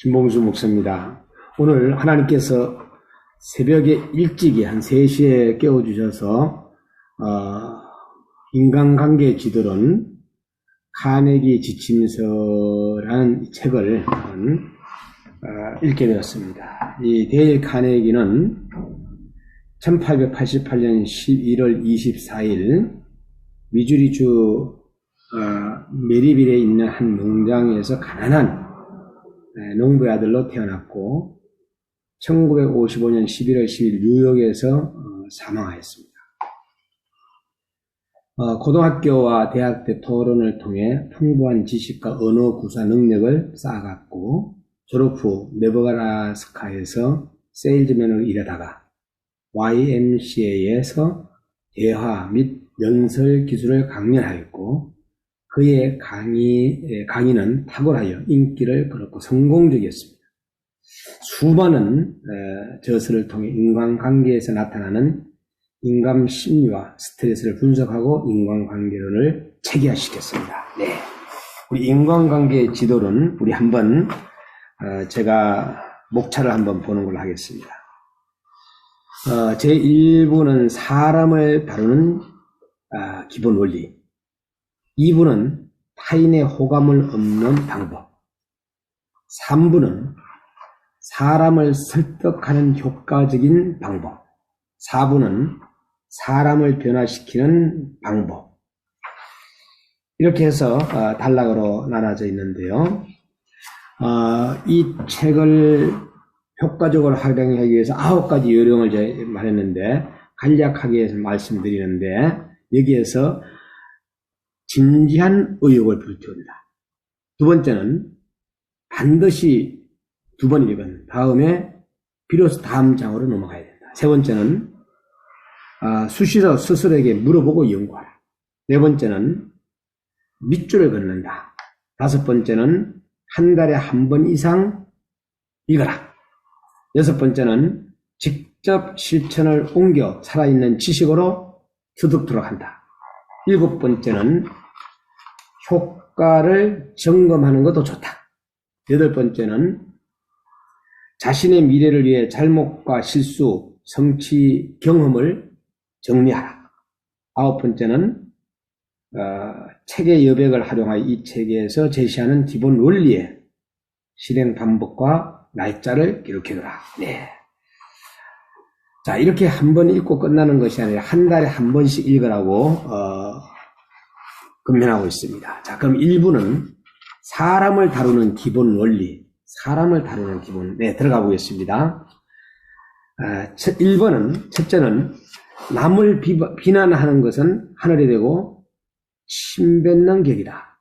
김봉수 목사입니다. 오늘 하나님께서 새벽에 일찍이 한 3시에 깨워주셔서 인간관계 지도론 카네기 지침서라는 책을 읽게 되었습니다. 이 데일 카네기는 1888년 11월 24일 미주리주 메리빌에 있는 한 농장에서 가난한 농부의 아들로 태어났고 1955년 11월 10일 뉴욕에서 사망하였습니다. 고등학교와 대학 때 토론을 통해 풍부한 지식과 언어 구사 능력을 쌓아갔고 졸업 후 네브라스카에서 세일즈맨으로 일하다가 YMCA에서 대화 및 연설 기술을 강연하였고 그의 강의는 탁월하여 인기를 끌었고 성공적이었습니다. 수많은 저서를 통해 인간관계에서 나타나는 인간 심리와 스트레스를 분석하고 인간관계론을 체계화시켰습니다. 네, 우리 인간관계 지도론 우리 한번 제가 목차를 한번 보는 걸로 하겠습니다. 제1부는 사람을 다루는 기본 원리, 2부는 타인의 호감을 얻는 방법, 3부는 사람을 설득하는 효과적인 방법, 4부는 사람을 변화시키는 방법. 이렇게 해서 단락으로 나눠져 있는데요. 이 책을 효과적으로 활용하기 위해서 9가지 요령을 제가 말했는데 간략하게 말씀드리는데 여기에서 진지한 의욕을 불태운다. 두 번째는 반드시 2번 읽은 다음에 비로소 다음 장으로 넘어가야 된다. 세 번째는 수시로 스스로에게 물어보고 연구하라. 네 번째는 밑줄을 긋는다. 5번째는 한 달에 한 번 이상 읽어라. 6번째는 직접 실천을 옮겨 살아있는 지식으로 터득토록 한다. 7번째는 효과를 점검하는 것도 좋다. 8번째는 자신의 미래를 위해 잘못과 실수, 성취 경험을 정리하라. 9번째는 책의 여백을 활용하여 이 책에서 제시하는 기본 원리의 실행 방법과 날짜를 기록해두라. 네. 자, 이렇게 한 번 읽고 끝나는 것이 아니라 한 달에 한 번씩 읽으라고 권면하고 있습니다. 자, 그럼 1부는 사람을 다루는 기본 원리, 사람을 다루는 기본, 네, 들어가 보겠습니다. 1번은, 첫째는 남을 비난하는 것은 하늘이 되고 침뱉는 격이다.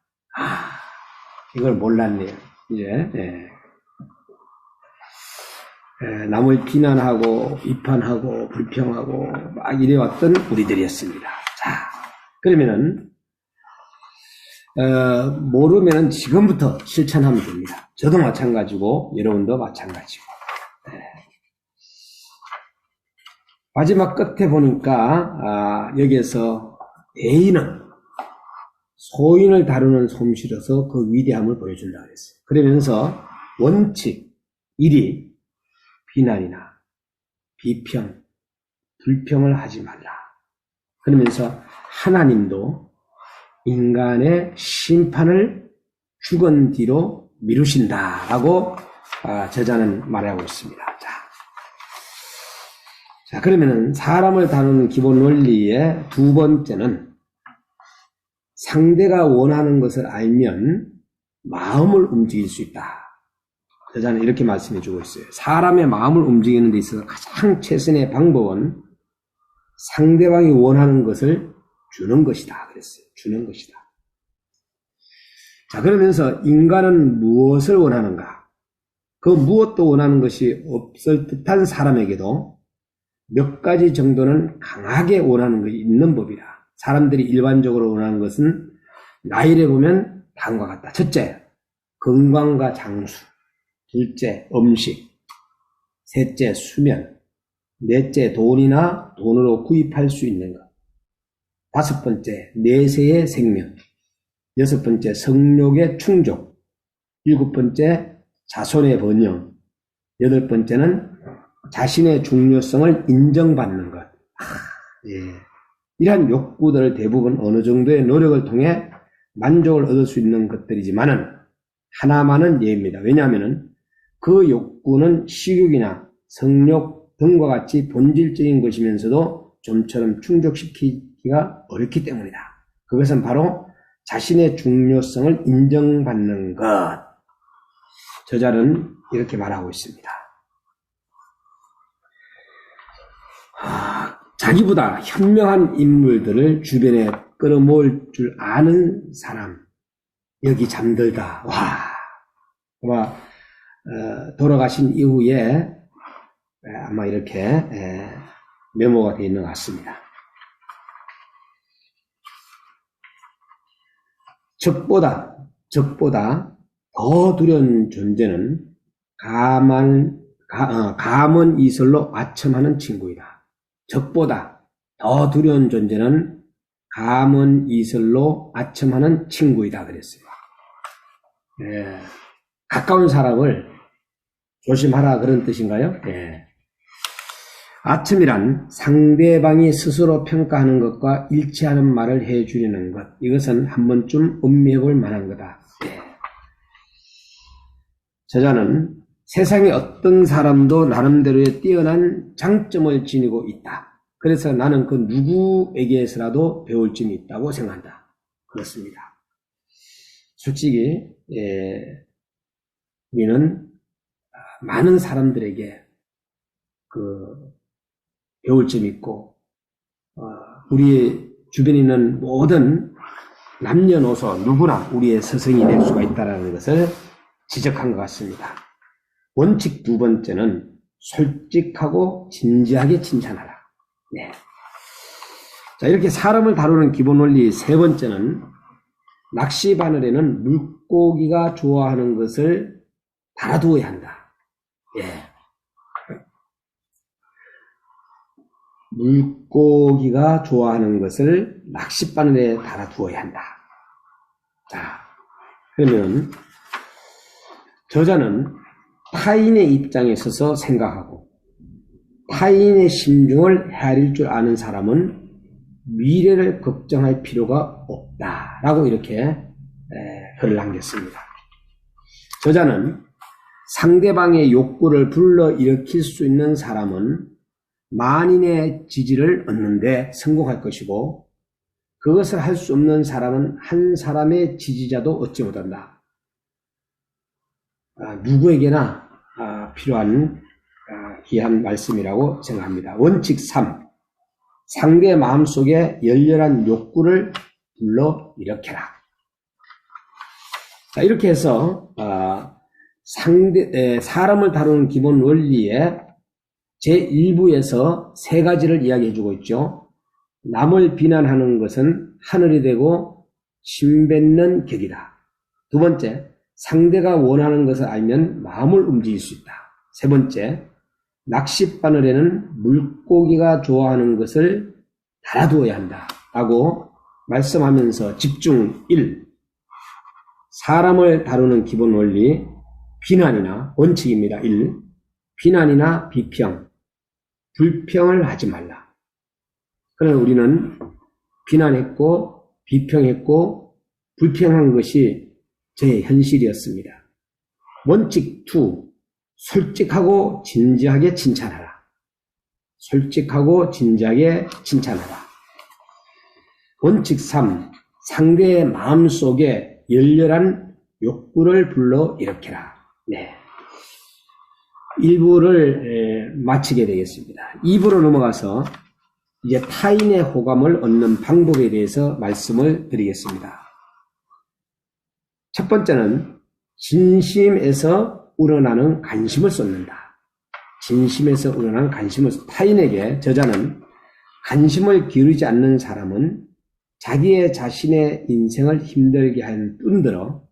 이걸 몰랐네요. 이제, 네. 남을 비난하고 비판하고 불평하고 막 이래왔던 우리들이었습니다. 자, 그러면은 모르면은 지금부터 실천하면 됩니다. 저도 마찬가지고 여러분도 마찬가지고. 네. 마지막 끝에 보니까 여기에서 대인은 소인을 다루는 솜씨로서 그 위대함을 보여준다고 했어요. 그러면서 원칙 1위 비난이나 비평, 불평을 하지 말라. 그러면서 하나님도 인간의 심판을 죽은 뒤로 미루신다라고 저자는 말하고 있습니다. 자, 그러면은 사람을 다루는 기본 원리의 2번째는 상대가 원하는 것을 알면 마음을 움직일 수 있다. 저자는 이렇게 말씀해 주고 있어요. 사람의 마음을 움직이는 데 있어서 가장 최선의 방법은 상대방이 원하는 것을 주는 것이다. 그랬어요. 주는 것이다. 자, 그러면서 인간은 무엇을 원하는가? 그 무엇도 원하는 것이 없을 듯한 사람에게도 몇 가지 정도는 강하게 원하는 것이 있는 법이다. 사람들이 일반적으로 원하는 것은 나이를 보면 다음과 같다. 첫째, 건강과 장수. 둘째, 음식. 셋째, 수면. 넷째, 돈이나 돈으로 구입할 수 있는 것. 5번째, 내세의 생명. 6번째, 성욕의 충족. 7번째, 자손의 번영. 여덟 번째는 자신의 중요성을 인정받는 것. 예. 이러한 욕구들 대부분 어느 정도의 노력을 통해 만족을 얻을 수 있는 것들이지만은 하나만은 예입니다. 왜냐하면은 그 욕구는 식욕이나 성욕 등과 같이 본질적인 것이면서도 좀처럼 충족시키기가 어렵기 때문이다. 그것은 바로 자신의 중요성을 인정받는 것. 저자는 이렇게 말하고 있습니다. 자기보다 현명한 인물들을 주변에 끌어모을 줄 아는 사람. 여기 잠들다. 아마 돌아가신 이후에 아마 이렇게 메모가 되어 있는 것 같습니다. 적보다 더 두려운 존재는 감언 이설로 아첨하는 친구이다. 적보다 더 두려운 존재는 감언 이설로 아첨하는 친구이다 그랬어요. 가까운 사람을 조심하라 그런 뜻인가요? 아첨이란 상대방이 스스로 평가하는 것과 일치하는 말을 해주려는 것. 이것은 한 번쯤 음미해 볼 만한 거다. 저자는 세상에 어떤 사람도 나름대로의 뛰어난 장점을 지니고 있다. 그래서 나는 그 누구에게서라도 배울 점이 있다고 생각한다. 그렇습니다. 솔직히 우리는 많은 사람들에게 배울 점이 있고 우리 주변에 있는 모든 남녀노소 누구나 우리의 스승이 될 수가 있다는 것을 지적한 것 같습니다. 원칙 두 번째는 솔직하고 진지하게 칭찬하라. 자, 이렇게 사람을 다루는 기본 원리 세 번째는 낚시 바늘에는 물고기가 좋아하는 것을 달아두어야 한다. 물고기가 좋아하는 것을 낚싯바늘에 달아두어야 한다. 자, 그러면 저자는 타인의 입장에 서서 생각하고 타인의 심중을 헤아릴 줄 아는 사람은 미래를 걱정할 필요가 없다라고 이렇게 글을 남겼습니다. 저자는 상대방의 욕구를 불러일으킬 수 있는 사람은 만인의 지지를 얻는데 성공할 것이고 그것을 할 수 없는 사람은 한 사람의 지지자도 얻지 못한다. 누구에게나 필요한 귀한 말씀이라고 생각합니다. 원칙 3. 상대 마음속에 열렬한 욕구를 불러일으켜라. 자, 이렇게 해서 사람을 다루는 기본 원리에 제1부에서 세 가지를 이야기해주고 있죠. 남을 비난하는 것은 하늘이 되고 침뱉는 격이다. 두 번째, 상대가 원하는 것을 알면 마음을 움직일 수 있다. 세 번째, 낚싯바늘에는 물고기가 좋아하는 것을 달아두어야 한다. 라고 말씀하면서 집중 1. 사람을 다루는 기본 원리, 비난이나 원칙입니다. 1. 비난이나 비평, 불평을 하지 말라. 그러나 우리는 비난했고, 비평했고, 불평한 것이 저의 현실이었습니다. 원칙 2. 솔직하고 진지하게 칭찬하라. 솔직하고 진지하게 칭찬하라. 원칙 3. 상대의 마음속에 열렬한 욕구를 불러일으켜라. 1부를 마치게 되겠습니다. 2부로 넘어가서 이제 타인의 호감을 얻는 방법에 대해서 말씀을 드리겠습니다. 첫 번째는 진심에서 우러나는 관심을 쏟는다. 진심에서 우러나는 관심을 타인에게 저자는 관심을 기울이지 않는 사람은 자기의 자신의 인생을 힘들게 하는 뿐더러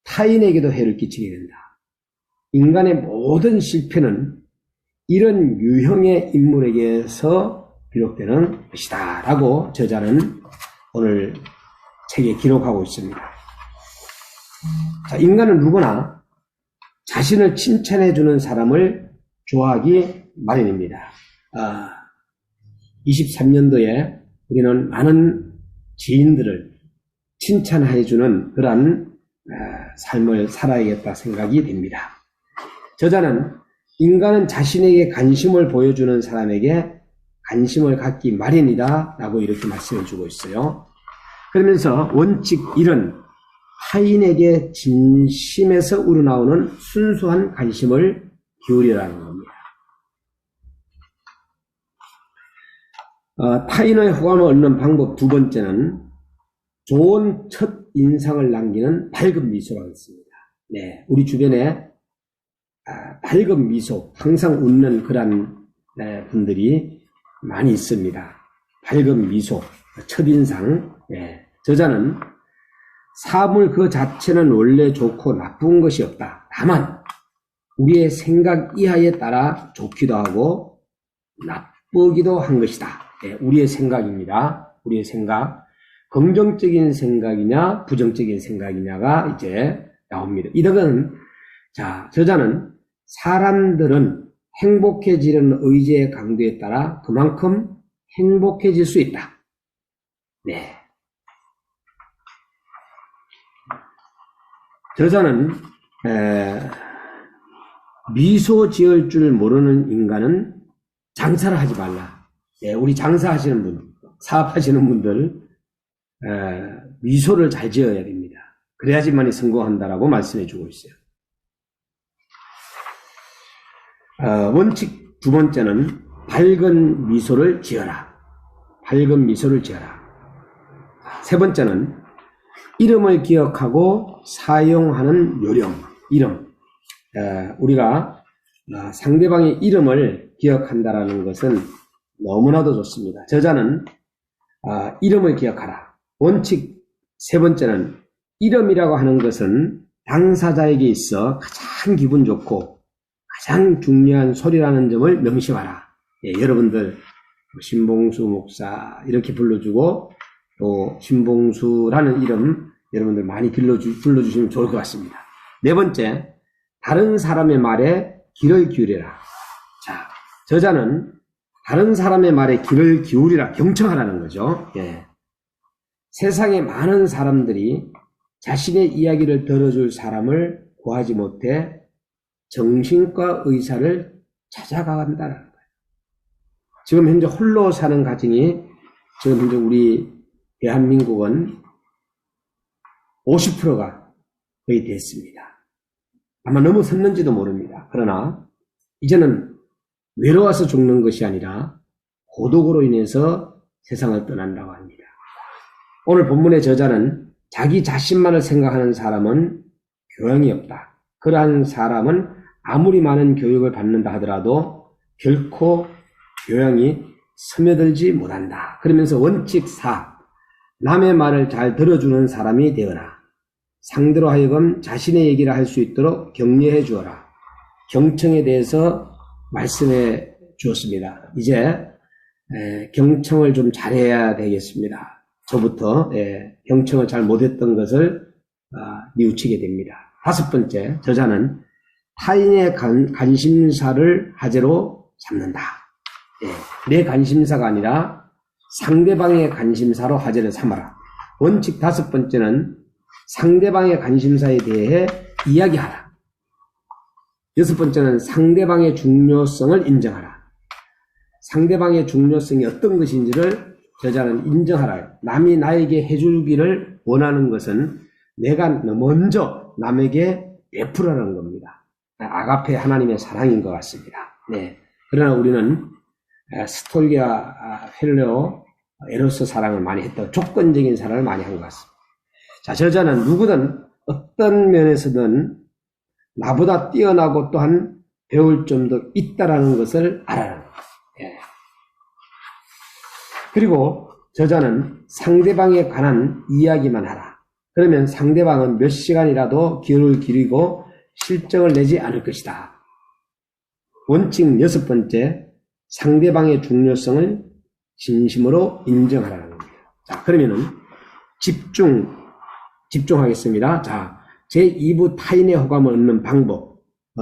타인에게도 해를 끼치게 된다. 인간의 모든 실패는 이런 유형의 인물에게서 비롯되는 것이다 라고 저자는 오늘 책에 기록하고 있습니다. 자, 인간은 누구나 자신을 칭찬해주는 사람을 좋아하기 마련입니다. 23년도에 우리는 많은 지인들을 칭찬해주는 그러한 삶을 살아야겠다 생각이 됩니다. 저자는 인간은 자신에게 관심을 보여주는 사람에게 관심을 갖기 마련이다 라고 이렇게 말씀해 주고 있어요. 그러면서 원칙 1은 타인에게 진심에서 우러나오는 순수한 관심을 기울이라는 겁니다. 타인의 호감을 얻는 방법 두 번째는 좋은 첫 인상을 남기는 밝은 미소라고 했습니다. 네, 우리 주변에 밝은 미소, 항상 웃는 그런 분들이 많이 있습니다. 밝은 미소, 첫인상. 네, 저자는 사물 그 자체는 원래 좋고 나쁜 것이 없다. 다만 우리의 생각 이하에 따라 좋기도 하고 나쁘기도 한 것이다. 네, 우리의 생각입니다. 우리의 생각. 긍정적인 생각이냐 부정적인 생각이냐가 이제 나옵니다. 이덕은 저자는 사람들은 행복해지려는 의지의 강도에 따라 그만큼 행복해질 수 있다. 네. 저자는 미소 지을 줄 모르는 인간은 장사를 하지 말라. 네, 우리 장사하시는 분, 사업하시는 분들 미소를 잘 지어야 됩니다. 그래야지만이 성공한다라고 말씀해 주고 있어요. 원칙 두 번째는 밝은 미소를 지어라. 밝은 미소를 지어라. 세 번째는 이름을 기억하고 사용하는 요령. 이름. 우리가 상대방의 이름을 기억한다라는 것은 너무나도 좋습니다. 저자는 이름을 기억하라. 원칙 세 번째는 이름이라고 하는 것은 당사자에게 있어 가장 기분 좋고 가장 중요한 소리라는 점을 명심하라. 예, 여러분들 신봉수 목사 이렇게 불러주고 또 신봉수라는 이름 여러분들 많이 불러주시면 좋을 것 같습니다. 네 번째, 다른 사람의 말에 귀를 기울여라. 자, 저자는 다른 사람의 말에 귀를 기울이라, 경청하라는 거죠. 예. 세상에 많은 사람들이 자신의 이야기를 들어줄 사람을 구하지 못해 정신과 의사를 찾아간다는 거예요. 지금 현재 홀로 사는 가정이 지금 현재 우리 대한민국은 50%가 거의 됐습니다. 아마 넘어섰는지도 모릅니다. 그러나 이제는 외로워서 죽는 것이 아니라 고독으로 인해서 세상을 떠난다고 합니다. 오늘 본문의 저자는 자기 자신만을 생각하는 사람은 교양이 없다. 그러한 사람은 아무리 많은 교육을 받는다 하더라도 결코 교양이 스며들지 못한다. 그러면서 원칙 4. 남의 말을 잘 들어주는 사람이 되어라. 상대로 하여금 자신의 얘기를 할 수 있도록 격려해 주어라. 경청에 대해서 말씀해 주었습니다. 이제 경청을 좀 잘해야 되겠습니다. 저부터 경청을 잘 못했던 것을 뉘우치게 됩니다. 다섯 번째, 저자는 타인의 관심사를 화제로 삼는다. 내 관심사가 아니라 상대방의 관심사로 화제를 삼아라. 원칙 다섯 번째는 상대방의 관심사에 대해 이야기하라. 여섯 번째는 상대방의 중요성을 인정하라. 상대방의 중요성이 어떤 것인지를 저자는 인정하라. 남이 나에게 해주기를 원하는 것은 내가 먼저 남에게 베풀어라는 겁니다. 아가페 하나님의 사랑인 것 같습니다. 네. 그러나 우리는 스톨기와 헬레오, 에로스 사랑을 많이 했다고 조건적인 사랑을 많이 한 것 같습니다. 자, 저자는 누구든 어떤 면에서든 나보다 뛰어나고 또한 배울 점도 있다라는 것을 알아라. 예. 그리고 저자는 상대방에 관한 이야기만 하라. 그러면 상대방은 몇 시간이라도 귀를 기울이고 실적을 내지 않을 것이다. 원칙 여섯 번째, 상대방의 중요성을 진심으로 인정하라는 겁니다. 자, 그러면은 집중하겠습니다. 자, 제2부 타인의 호감을 얻는 방법.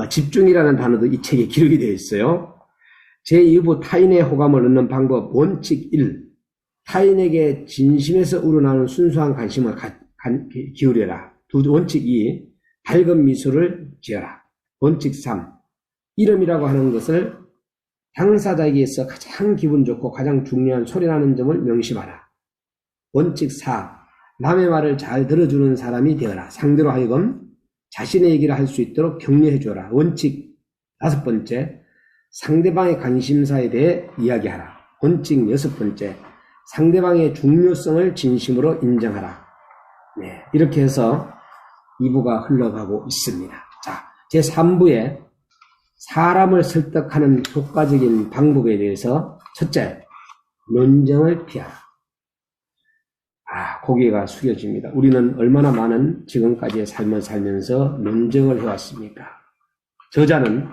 집중이라는 단어도 이 책에 기록이 되어 있어요. 제2부 타인의 호감을 얻는 방법 원칙 1. 타인에게 진심에서 우러나오는 순수한 관심을 기울여라. 원칙 2. 밝은 미소를 지어라. 원칙 3. 이름이라고 하는 것을 당사자에게서 가장 기분 좋고 가장 중요한 소리나는 점을 명심하라. 원칙 4. 남의 말을 잘 들어주는 사람이 되어라. 상대로 하여금 자신의 얘기를 할 수 있도록 격려해 주어라. 원칙 5번째. 상대방의 관심사에 대해 이야기하라. 원칙 6번째. 상대방의 중요성을 진심으로 인정하라. 네, 이렇게 해서 2부가 흘러가고 있습니다. 자, 제3부에 사람을 설득하는 효과적인 방법에 대해서 첫째, 논쟁을 피하라. 고개가 숙여집니다. 우리는 얼마나 많은 지금까지의 삶을 살면서 논쟁을 해왔습니까? 저자는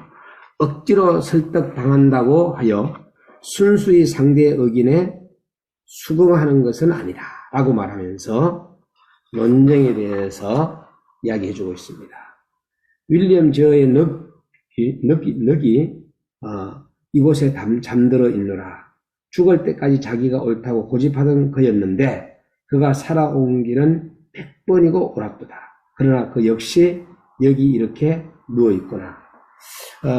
억지로 설득당한다고 하여 순수히 상대의 의견에 수긍하는 것은 아니다 라고 말하면서 논쟁에 대해서 이야기해주고 있습니다. 윌리엄 저의 늑이 이곳에 잠들어 있노라. 죽을 때까지 자기가 옳다고 고집하던 그였는데 그가 살아온 길은 100번이고 오락부다. 그러나 그 역시 여기 이렇게 누워있구나.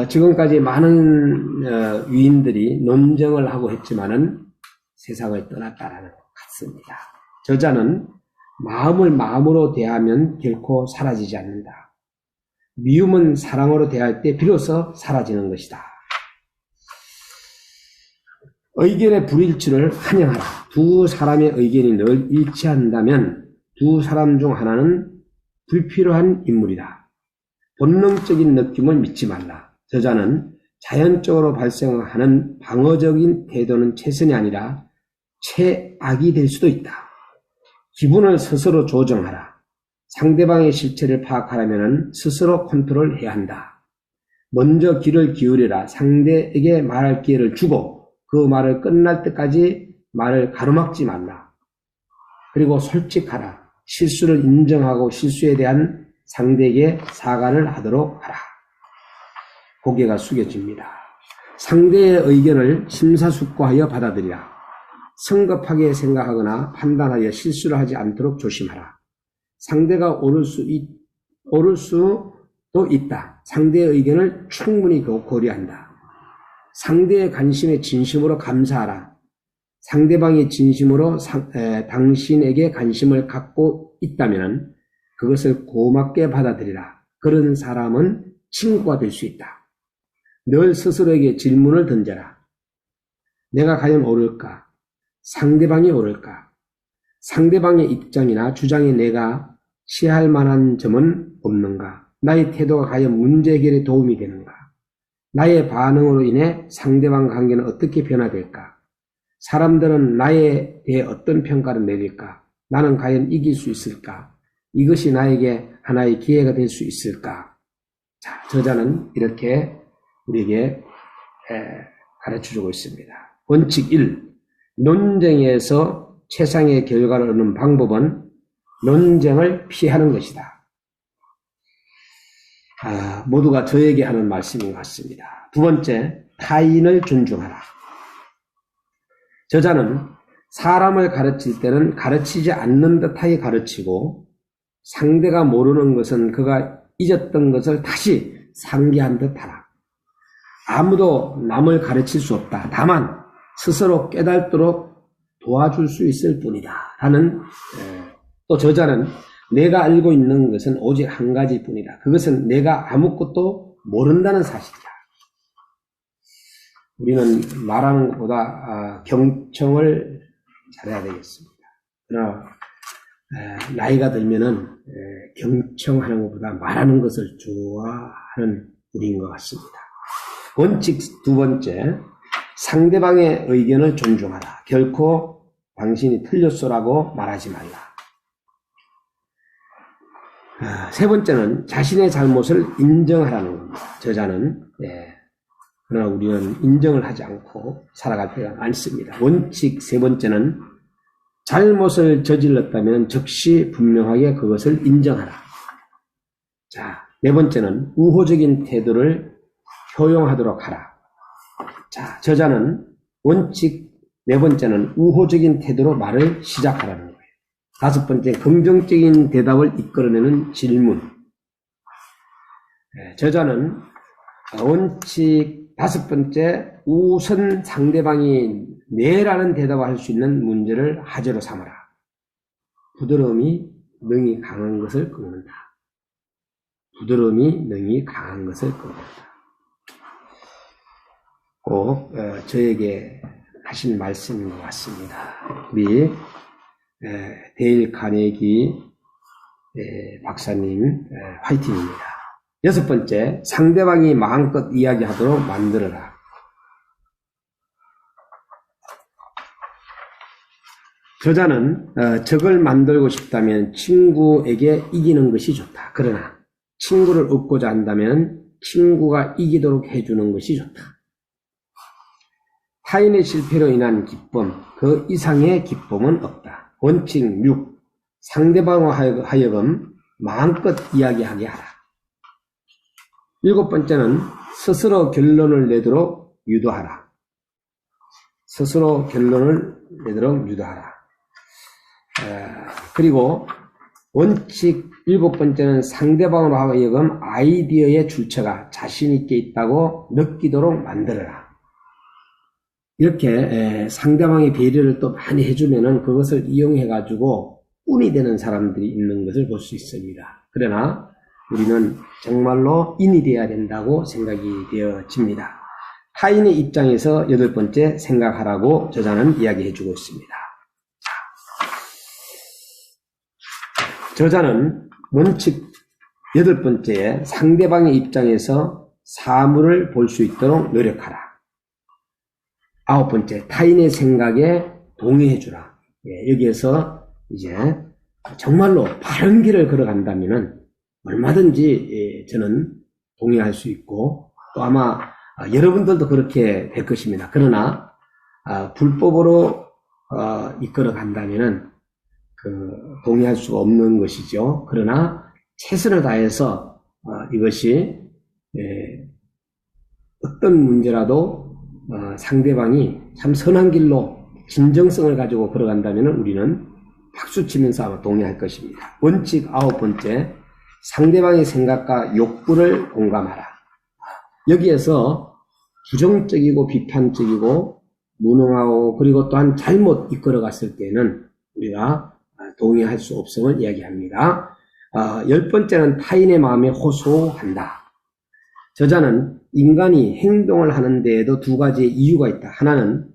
지금까지 많은 위인들이 논쟁을 하고 했지만은 세상을 떠났다라는 것 같습니다. 저자는 마음을 마음으로 대하면 결코 사라지지 않는다. 미움은 사랑으로 대할 때 비로소 사라지는 것이다. 의견의 불일치를 환영하라. 두 사람의 의견이 늘 일치한다면 두 사람 중 하나는 불필요한 인물이다. 본능적인 느낌을 믿지 말라. 저자는 자연적으로 발생하는 방어적인 태도는 최선이 아니라 최악이 될 수도 있다. 기분을 스스로 조정하라. 상대방의 실체를 파악하려면 스스로 컨트롤해야 한다. 먼저 귀를 기울여라. 상대에게 말할 기회를 주고 그 말을 끝날 때까지 말을 가로막지 말라. 그리고 솔직하라. 실수를 인정하고 실수에 대한 상대에게 사과를 하도록 하라. 고개가 숙여집니다. 상대의 의견을 심사숙고하여 받아들이라. 성급하게 생각하거나 판단하여 실수를 하지 않도록 조심하라. 상대가 옳을 수도 있다. 상대의 의견을 충분히 고려한다. 상대의 관심에 진심으로 감사하라. 상대방이 진심으로 당신에게 관심을 갖고 있다면 그것을 고맙게 받아들이라. 그런 사람은 친구가 될 수 있다. 늘 스스로에게 질문을 던져라. 내가 과연 옳을까? 상대방이 옳을까? 상대방의 입장이나 주장에 내가 취할 만한 점은 없는가? 나의 태도가 과연 문제 해결에 도움이 되는가? 나의 반응으로 인해 상대방 관계는 어떻게 변화될까? 사람들은 나에 대해 어떤 평가를 내릴까? 나는 과연 이길 수 있을까? 이것이 나에게 하나의 기회가 될 수 있을까? 자, 저자는 이렇게 우리에게 가르쳐주고 있습니다. 원칙 1. 논쟁에서 최상의 결과를 얻는 방법은 논쟁을 피하는 것이다. 모두가 저에게 하는 말씀인 것 같습니다. 두 번째, 타인을 존중하라. 저자는 사람을 가르칠 때는 가르치지 않는 듯하게 가르치고 상대가 모르는 것은 그가 잊었던 것을 다시 상기한 듯하라. 아무도 남을 가르칠 수 없다. 다만 스스로 깨닫도록 도와줄 수 있을 뿐이다. 라는 또 저자는 내가 알고 있는 것은 오직 한 가지 뿐이다. 그것은 내가 아무것도 모른다는 사실이다. 우리는 말하는 것보다 경청을 잘해야 되겠습니다. 그러나 나이가 들면은 경청하는 것보다 말하는 것을 좋아하는 우리인 것 같습니다. 원칙 두 번째, 상대방의 의견을 존중하라. 결코 당신이 틀렸소라고 말하지 말라. 세 번째는 자신의 잘못을 인정하라는 겁니다. 저자는 그러나 우리는 인정을 하지 않고 살아갈 때가 많습니다. 원칙 세 번째는 잘못을 저질렀다면 즉시 분명하게 그것을 인정하라. 자, 네 번째는 우호적인 태도를 효용하도록 하라. 자, 저자는 원칙 네 번째는 우호적인 태도로 말을 시작하라는 거예요. 다섯 번째, 긍정적인 대답을 이끌어내는 질문. 저자는 원칙 다섯 번째, 우선 상대방이 네라는 대답을 할 수 있는 문제를 하재로 삼아라. 부드러움이 능히 강한 것을 끊는다. 부드러움이 능히 강한 것을 끊는다. 꼭 저에게 하신 말씀인 것 같습니다. 우리 데일 카네기 박사님 화이팅입니다. 여섯 번째, 상대방이 마음껏 이야기하도록 만들어라. 저자는 적을 만들고 싶다면 친구에게 이기는 것이 좋다. 그러나 친구를 얻고자 한다면 친구가 이기도록 해주는 것이 좋다. 타인의 실패로 인한 기쁨, 그 이상의 기쁨은 없다. 원칙 6. 상대방으로 하여금 마음껏 이야기하게 하라. 일곱 번째는 스스로 결론을 내도록 유도하라. 스스로 결론을 내도록 유도하라. 그리고 원칙 일곱 번째는 상대방으로 하여금 아이디어의 출처가 자신있게 있다고 느끼도록 만들어라. 이렇게 상대방의 배려를 또 많이 해주면은 그것을 이용해가지고 운이 되는 사람들이 있는 것을 볼 수 있습니다. 그러나 우리는 정말로 인이 되어야 된다고 생각이 되어집니다. 타인의 입장에서 여덟 번째 생각하라고 저자는 이야기해주고 있습니다. 저자는 원칙 여덟 번째에 상대방의 입장에서 사물을 볼 수 있도록 노력하라. 아홉 번째, 타인의 생각에 동의해주라. 여기에서 이제 정말로 바른 길을 걸어간다면은 얼마든지 저는 동의할 수 있고 또 아마 여러분들도 그렇게 될 것입니다. 그러나 불법으로 이끌어간다면은 동의할 수가 없는 것이죠. 그러나 최선을 다해서 이것이 어떤 문제라도 상대방이 참 선한 길로 진정성을 가지고 걸어간다면 우리는 박수치면서 아마 동의할 것입니다. 원칙 아홉 번째, 상대방의 생각과 욕구를 공감하라. 여기에서 부정적이고 비판적이고 무능하고 그리고 또한 잘못 이끌어갔을 때는 우리가 동의할 수 없음을 이야기합니다. 열 번째는 타인의 마음에 호소한다. 저자는 인간이 행동을 하는 데에도 두 가지의 이유가 있다. 하나는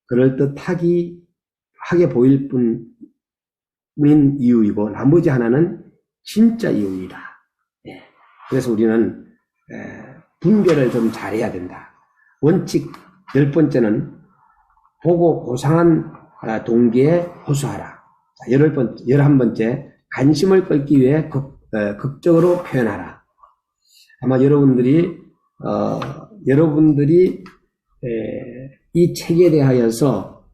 그럴듯하게 보일 뿐인 이유이고 나머지 하나는 진짜 이유입니다. 그래서 우리는 분별을 좀 잘해야 된다. 원칙 열 번째는 보고 고상한 동기에 호소하라. 열한 번째, 관심을 끌기 위해 극적으로 표현하라. 아마 여러분들이 이 책에 대하여서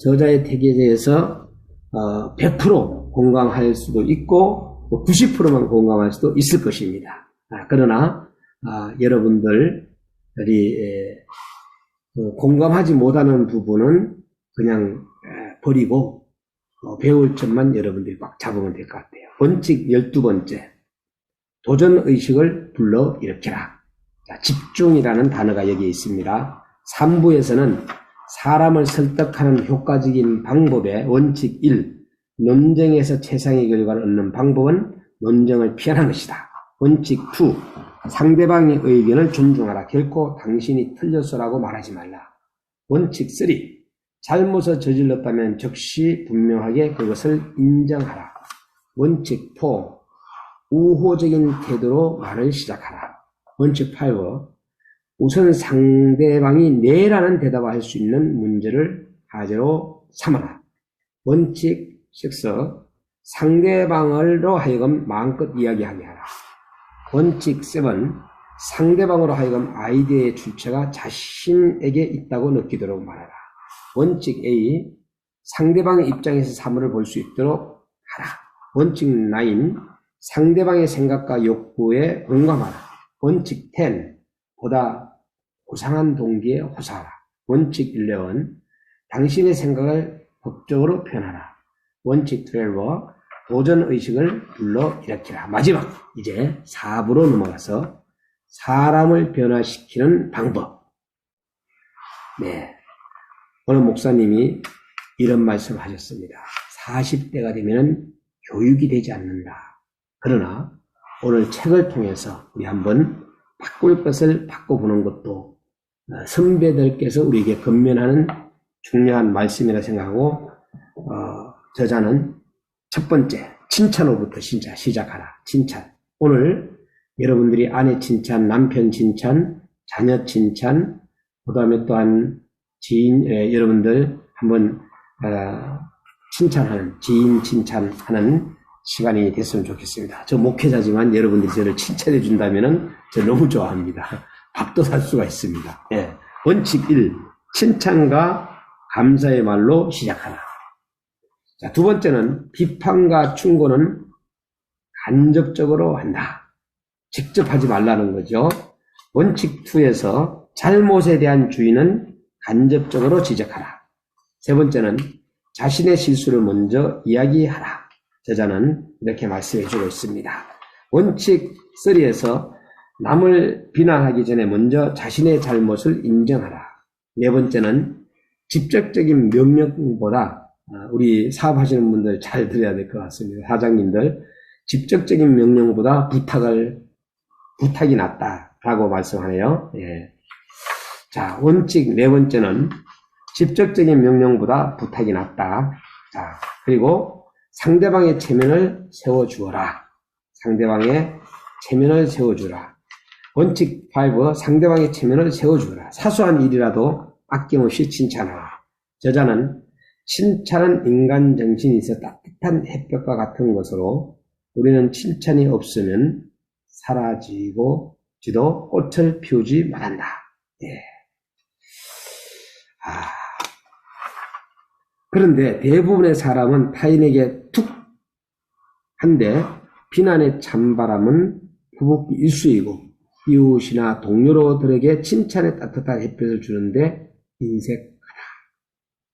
저자의 책에 대해서 100% 공감할 수도 있고 90%만 공감할 수도 있을 것입니다. 그러나 여러분들이 공감하지 못하는 부분은 그냥 버리고 배울 점만 여러분들이 꽉 잡으면 될 것 같아요. 원칙 12번째, 도전의식을 불러일으켜라. 집중이라는 단어가 여기에 있습니다. 3부에서는 사람을 설득하는 효과적인 방법의 원칙 1, 논쟁에서 최상의 결과를 얻는 방법은 논쟁을 피하는 것이다. 원칙 2, 상대방의 의견을 존중하라. 결코 당신이 틀렸어라고 말하지 말라. 원칙 3, 잘못을 저질렀다면 즉시 분명하게 그것을 인정하라. 원칙 4, 우호적인 태도로 말을 시작하라. 원칙 5, 우선 상대방이 네라는 대답을 할 수 있는 문제를 하재로 삼아라. 원칙 6, 상대방으로 하여금 마음껏 이야기하게 하라. 원칙 7, 상대방으로 하여금 아이디어의 출처가 자신에게 있다고 느끼도록 말하라. 원칙 8, 상대방의 입장에서 사물을 볼 수 있도록 하라. 원칙 9, 상대방의 생각과 욕구에 공감하라. 원칙 10. 보다 고상한 동기에 호소하라. 원칙 11. 당신의 생각을 법적으로 표현하라. 원칙 12. 도전의식을 불러일으키라. 마지막 이제 4부로 넘어가서 사람을 변화시키는 방법. 네, 오늘 목사님이 이런 말씀을 하셨습니다. 40대가 되면 교육이 되지 않는다. 그러나 오늘 책을 통해서 우리 한번 바꿀 것을 바꿔보는 것도 선배들께서 우리에게 건면하는 중요한 말씀이라 생각하고 저자는 첫 번째 칭찬으로부터 진짜 시작하라. 칭찬. 오늘 여러분들이 아내 칭찬, 남편 칭찬, 자녀 칭찬, 그 다음에 또한 지인, 여러분들 한번 칭찬하는, 지인 칭찬하는 시간이 됐으면 좋겠습니다. 저 목회자지만 여러분들이 저를 칭찬해 준다면 저 너무 좋아합니다. 밥도 살 수가 있습니다. 예. 원칙 1. 칭찬과 감사의 말로 시작하라. 자, 두 번째는 비판과 충고는 간접적으로 한다. 직접 하지 말라는 거죠. 원칙 2에서 잘못에 대한 주의는 간접적으로 지적하라. 세 번째는 자신의 실수를 먼저 이야기하라. 저자는 이렇게 말씀해 주고 있습니다. 원칙 3에서 남을 비난하기 전에 먼저 자신의 잘못을 인정하라. 네 번째는 직접적인 명령보다 우리 사업하시는 분들 잘 들어야 될 것 같습니다. 사장님들, 직접적인 명령보다 부탁이 낫다라고 말씀하네요. 예. 자, 원칙 네 번째는 직접적인 명령보다 부탁이 낫다. 자, 그리고 상대방의 체면을 세워주어라. 상대방의 체면을 세워주라. 원칙 5, 상대방의 체면을 세워주어라. 사소한 일이라도 아낌없이 칭찬하라. 저자는 칭찬은 인간 정신이 있어 따뜻한 햇볕과 같은 것으로 우리는 칭찬이 없으면 사라지고 지도 꽃을 피우지 말한다. 예. 그런데 대부분의 사람은 타인에게 툭 한데 비난의 찬바람은 부복이 일수이고 이웃이나 동료들에게 칭찬의 따뜻한 햇볕을 주는데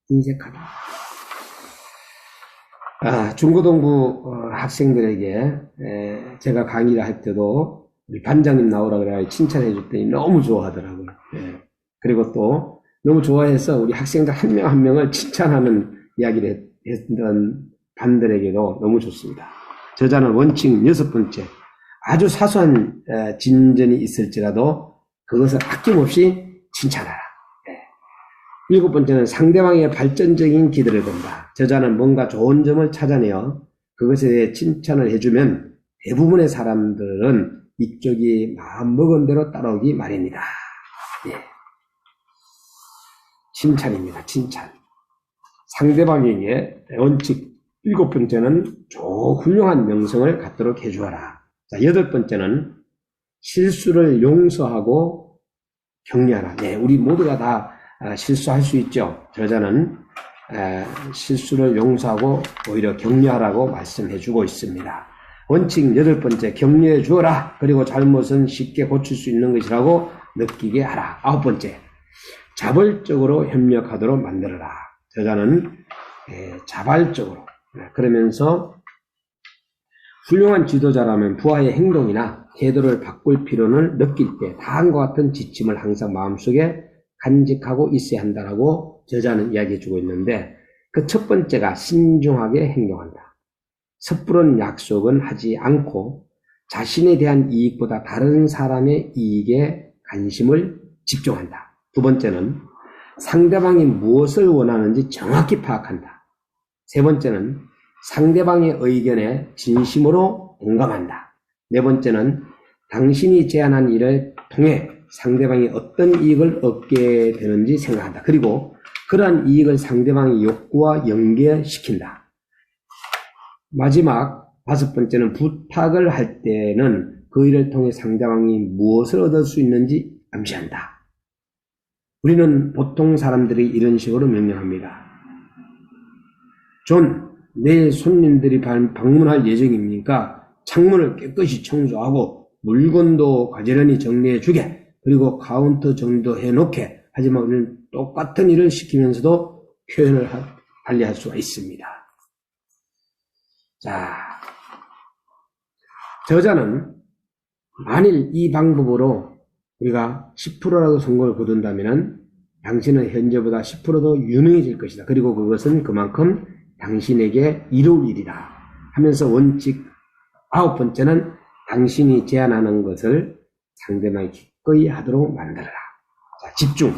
인색하다. 중고등부 학생들에게 제가 강의를 할 때도 우리 반장님 나오라 그래 칭찬해 줬더니 너무 좋아하더라고요. 예. 그리고 또 너무 좋아해서 우리 학생들 한 명 한 명을 칭찬하는 이야기를 했던 반들에게도 너무 좋습니다. 저자는 원칙 6번째, 아주 사소한 진전이 있을지라도 그것을 아낌없이 칭찬하라. 7번째는 상대방의 발전적인 기대를 건다. 저자는 뭔가 좋은 점을 찾아내어 그것에 대해 칭찬을 해주면 대부분의 사람들은 이쪽이 마음먹은 대로 따라오기 마련이다. 예. 칭찬입니다. 칭찬. 상대방에게 원칙 7번째는 훌륭한 명성을 갖도록 해주어라. 자, 8번째는 실수를 용서하고 격려하라. 네, 우리 모두가 다 실수할 수 있죠. 저자는 실수를 용서하고 오히려 격려하라고 말씀해 주고 있습니다. 원칙 8번째, 격려해 주어라. 그리고 잘못은 쉽게 고칠 수 있는 것이라고 느끼게 하라. 9번째, 자발적으로 협력하도록 만들어라. 저자는 자발적으로, 그러면서 훌륭한 지도자라면 부하의 행동이나 태도를 바꿀 필요를 느낄 때 다음과 같은 지침을 항상 마음속에 간직하고 있어야 한다라고 저자는 이야기해 주고 있는데, 그 첫 번째가 신중하게 행동한다. 섣부른 약속은 하지 않고 자신에 대한 이익보다 다른 사람의 이익에 관심을 집중한다. 두 번째는 상대방이 무엇을 원하는지 정확히 파악한다. 세 번째는 상대방의 의견에 진심으로 공감한다. 네 번째는 당신이 제안한 일을 통해 상대방이 어떤 이익을 얻게 되는지 생각한다. 그리고 그러한 이익을 상대방의 욕구와 연계시킨다. 마지막 5번째는 부탁을 할 때는 그 일을 통해 상대방이 무엇을 얻을 수 있는지 암시한다. 우리는 보통 사람들이 이런 식으로 명령합니다. 존, 내일 손님들이 방문할 예정입니까? 창문을 깨끗이 청소하고 물건도 가지런히 정리해 주게, 그리고 카운터 정리도 해놓게, 하지만 우리는 똑같은 일을 시키면서도 표현을 달리할 수가 있습니다. 자, 저자는 만일 이 방법으로 우리가 10%라도 성공을 거둔다면 당신은 현재보다 10%더 유능해질 것이다. 그리고 그것은 그만큼 당신에게 이로울 일이다 하면서 원칙 9번째는 당신이 제안하는 것을 상대방이 기꺼이 하도록 만들어라. 자, 집중.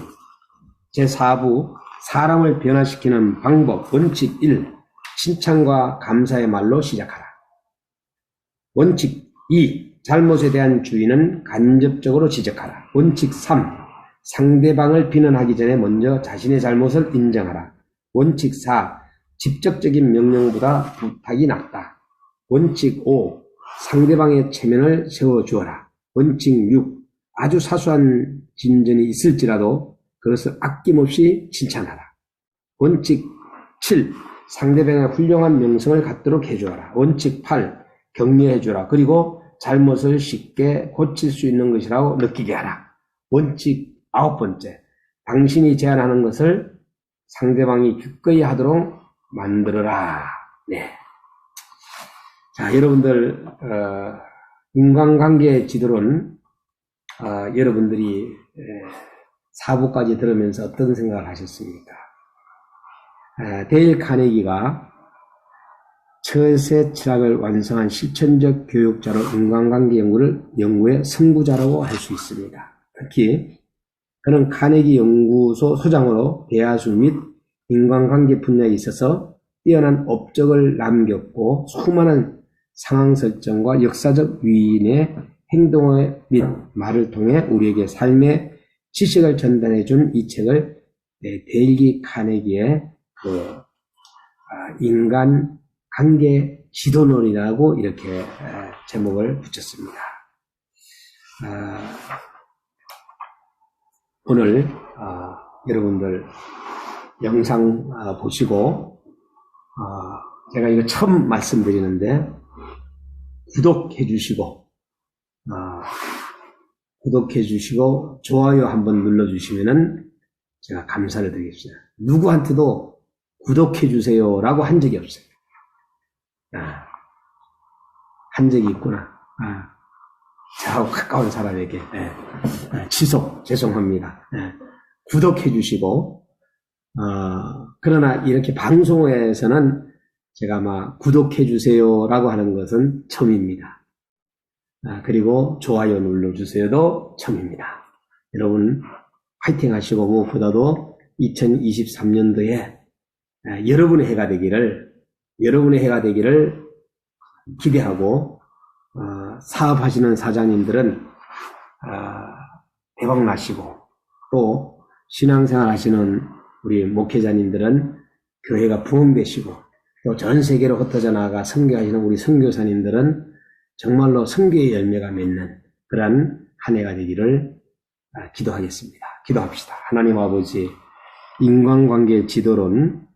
제4부 사람을 변화시키는 방법. 원칙 1. 칭찬과 감사의 말로 시작하라. 원칙 2. 잘못에 대한 주의는 간접적으로 지적하라. 원칙 3. 상대방을 비난하기 전에 먼저 자신의 잘못을 인정하라. 원칙 4. 직접적인 명령보다 부탁이 낫다. 원칙 5. 상대방의 체면을 세워주어라. 원칙 6. 아주 사소한 진전이 있을지라도 그것을 아낌없이 칭찬하라. 원칙 7. 상대방의 훌륭한 명성을 갖도록 해주어라. 원칙 8. 격려해주라. 그리고 잘못을 쉽게 고칠 수 있는 것이라고 느끼게 하라. 원칙 9번째. 당신이 제안하는 것을 상대방이 기꺼이 하도록 만들어라. 네. 자, 여러분들, 인간관계 지도론, 여러분들이 4부까지 들으면서 어떤 생각을 하셨습니까? 데일 카네기가 처세 철학을 완성한 실천적 교육자로 인간관계 연구의 선구자라고 할 수 있습니다. 특히 그는 카네기 연구소 소장으로 대하수 및 인간관계 분야에 있어서 뛰어난 업적을 남겼고 수많은 상황 설정과 역사적 위인의 행동 및 말을 통해 우리에게 삶의 지식을 전달해 준 이 책을 데일 카네기의 인간 관계 지도론이라고 이렇게 제목을 붙였습니다. 오늘 여러분들 영상 보시고 제가 이거 처음 말씀드리는데 구독해 주시고 좋아요 한번 눌러주시면은 제가 감사를 드리겠습니다. 누구한테도 구독해 주세요라고 한 적이 없어요. 한 적이 있구나. 저하고 가까운 사람에게 지속 죄송합니다. 구독해 주시고 그러나 이렇게 방송에서는 제가 아마 구독해 주세요라고 하는 것은 처음입니다. 그리고 좋아요 눌러주세요도 처음입니다. 여러분 화이팅 하시고 무엇보다도 2023년도에 여러분의 해가 되기를 기대하고 사업하시는 사장님들은 대박 나시고 또 신앙생활 하시는 우리 목회자님들은 교회가 부흥되시고 또 전 세계로 흩어져 나가 선교하시는 우리 선교사님들은 정말로 선교의 열매가 맺는 그러한 한 해가 되기를 기도하겠습니다. 기도합시다. 하나님 아버지 인간관계 지도론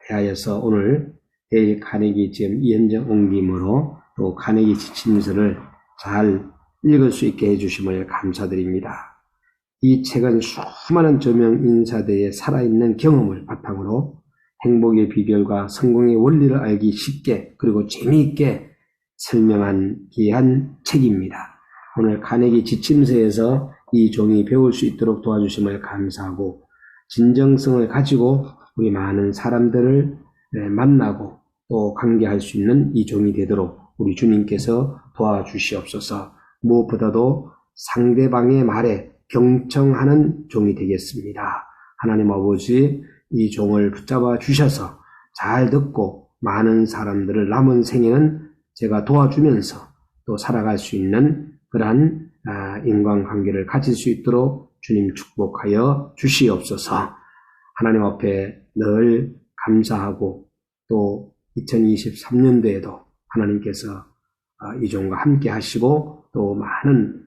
대하여서 오늘 데일 카네기 지금 이현정 옮김으로 또 카네기 지침서를 잘 읽을 수 있게 해주심을 감사드립니다. 이 책은 수많은 저명 인사들의 살아있는 경험을 바탕으로 행복의 비결과 성공의 원리를 알기 쉽게 그리고 재미있게 설명한 귀한 책입니다. 오늘 카네기 지침서에서 이 종이 배울 수 있도록 도와주심을 감사하고 진정성을 가지고 우리 많은 사람들을 만나고 또 관계할 수 있는 이 종이 되도록 우리 주님께서 도와주시옵소서. 무엇보다도 상대방의 말에 경청하는 종이 되겠습니다. 하나님 아버지 이 종을 붙잡아 주셔서 잘 듣고 많은 사람들을 남은 생에는 제가 도와주면서 또 살아갈 수 있는 그러한 인간관계를 가질 수 있도록 주님 축복하여 주시옵소서. 하나님 앞에 늘 감사하고 또 2023년도에도 하나님께서 이 종과 함께 하시고 또 많은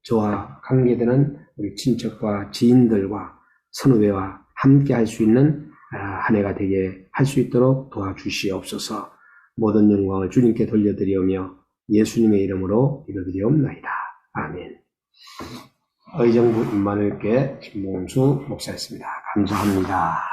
저와 관계되는 우리 친척과 지인들과 선후배와 함께 할 수 있는 한 해가 되게 할 수 있도록 도와주시옵소서. 모든 영광을 주님께 돌려드리오며 예수님의 이름으로 기도드리옵나이다. 아멘. 의정부 임마누엘교회 김봉수 목사였습니다. 감사합니다.